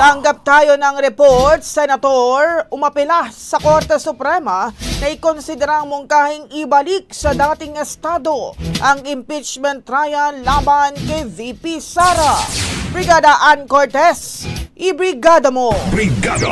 Tanggap tayo ng report, Senator, umapela sa Korte Suprema na ikonsiderang mungkahing ibalik sa dating estado ang impeachment trial laban kay VP Sara. Brigada Ann Cortez, ibrigada mo! Brigada!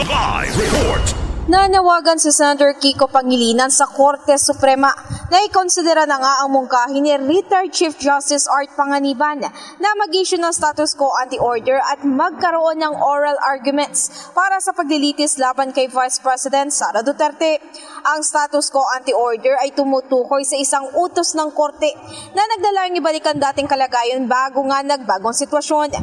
Live report! Nanawagan si Senator Kiko Pangilinan sa Korte Suprema na ikonsidera na nga ang mungkahi ni retired Chief Justice Art Panganiban na mag-issue ng status quo anti-order at magkaroon ng oral arguments para sa paglilitis laban kay Vice President Sara Duterte. Ang status quo anti-order ay tumutukoy sa isang utos ng Korte na naglalayong ibalik ang dating kalagayan bago nga nagbagong sitwasyon.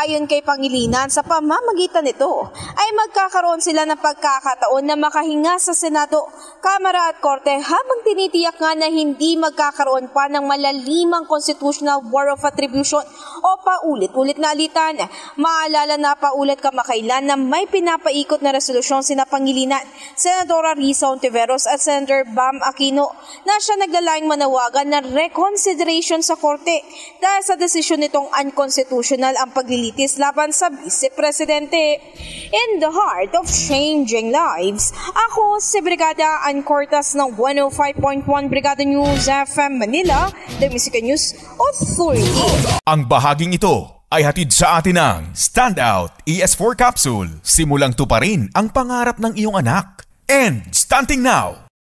Ayon kay Pangilinan, sa pamamagitan nito ay magkakaroon sila ng pagkakataon na makahinga sa Senado, Kamara at Korte habang tinitiyak nga na hindi magkakaroon pa ng malalimang constitutional war of attribution o paulit-ulit na alitan. Maalala na paulit kamakailan na may pinapaikot na resolusyon sina Pangilinan, Senadora Risa Ontiveros at Senator Bam Aquino na siya naglalayong manawagan na reconsideration sa Korte dahil sa desisyon nitong unconstitutional ang paglilitis laban sa Vice Presidente. In the heart of changing lives, ako si Brigada Ann Cortez ng 105.1 Brigada News FM Manila, The Music News Authority. Ang bahaging ito ay hatid sa atin ng Standout ES4 Capsule. Simulang tuparin ang pangarap ng iyong anak. And starting now!